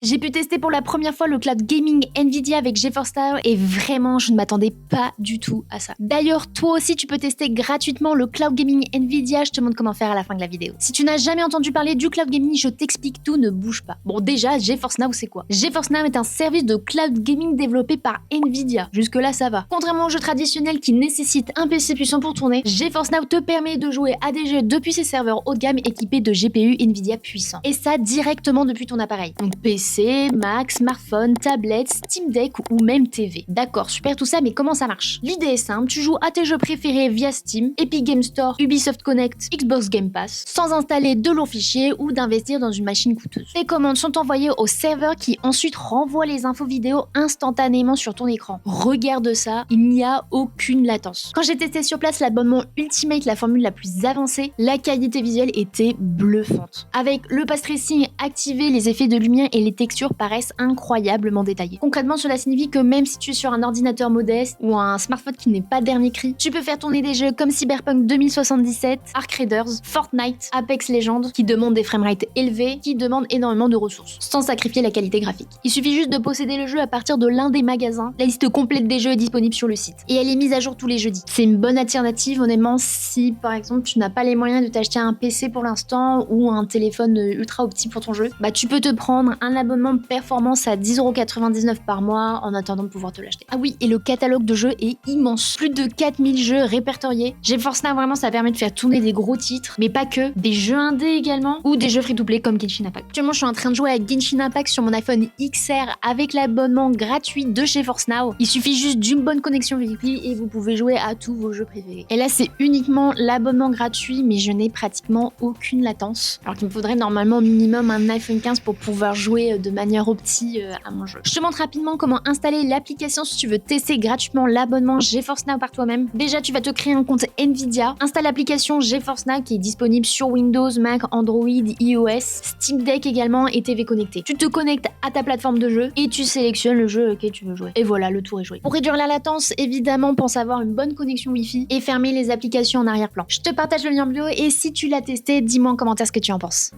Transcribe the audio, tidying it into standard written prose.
J'ai pu tester pour la première fois le cloud gaming Nvidia avec GeForce Now et vraiment je ne m'attendais pas du tout à ça. D'ailleurs, toi aussi tu peux tester gratuitement le cloud gaming Nvidia, je te montre comment faire à la fin de la vidéo. Si tu n'as jamais entendu parler du cloud gaming, je t'explique tout, ne bouge pas. Bon déjà, GeForce Now c'est quoi? GeForce Now est un service de cloud gaming développé par Nvidia. Jusque là ça va. Contrairement aux jeux traditionnels qui nécessitent un PC puissant pour tourner, GeForce Now te permet de jouer à des jeux depuis ses serveurs haut de gamme équipés de GPU Nvidia puissants. Et ça directement depuis ton appareil. Donc PC, Mac, smartphone, tablette, Steam Deck ou même TV. D'accord, super tout ça, mais comment ça marche? L'idée est simple, tu joues à tes jeux préférés via Steam, Epic Game Store, Ubisoft Connect, Xbox Game Pass, sans installer de lourds fichiers ou d'investir dans une machine coûteuse. Les commandes sont envoyées au serveur qui ensuite renvoie les infos vidéo instantanément sur ton écran. Regarde ça, il n'y a aucune latence. Quand j'ai testé sur place l'abonnement Ultimate, la formule la plus avancée, la qualité visuelle était bluffante. Avec le path tracing activé, les effets de lumière et les textures paraissent incroyablement détaillées. Concrètement, cela signifie que même si tu es sur un ordinateur modeste ou un smartphone qui n'est pas dernier cri, tu peux faire tourner des jeux comme Cyberpunk 2077, Ark Raiders, Fortnite, Apex Legends, qui demandent des framerates élevés, qui demandent énormément de ressources, sans sacrifier la qualité graphique. Il suffit juste de posséder le jeu à partir de l'un des magasins. La liste complète des jeux est disponible sur le site. Et elle est mise à jour tous les jeudis. C'est une bonne alternative, honnêtement, si par exemple tu n'as pas les moyens de t'acheter un PC pour l'instant ou un téléphone ultra opti pour ton jeu, bah tu peux te prendre un abonnement performance à 10,99€ par mois en attendant de pouvoir te l'acheter. Ah oui, et le catalogue de jeux est immense. Plus de 4000 jeux répertoriés. GeForce Now, vraiment, ça permet de faire tourner des gros titres, mais pas que, des jeux indés également, ou des jeux free-to-play comme Genshin Impact. Actuellement, je suis en train de jouer à Genshin Impact sur mon iPhone XR avec l'abonnement gratuit de GeForce Now. Il suffit juste d'une bonne connexion Wi-Fi et vous pouvez jouer à tous vos jeux préférés. Et là, c'est uniquement l'abonnement gratuit, mais je n'ai pratiquement aucune latence. Alors qu'il me faudrait normalement minimum un iPhone 15 pour pouvoir jouer de manière opti à mon jeu. Je te montre rapidement comment installer l'application si tu veux tester gratuitement l'abonnement GeForce Now par toi-même. Déjà, tu vas te créer un compte Nvidia, installe l'application GeForce Now qui est disponible sur Windows, Mac, Android, iOS, Steam Deck également et TV connectée. Tu te connectes à ta plateforme de jeu et tu sélectionnes le jeu auquel tu veux jouer. Et voilà, le tour est joué. Pour réduire la latence, évidemment, pense avoir une bonne connexion Wi-Fi et fermer les applications en arrière-plan. Je te partage le lien en bio et si tu l'as testé, dis-moi en commentaire ce que tu en penses.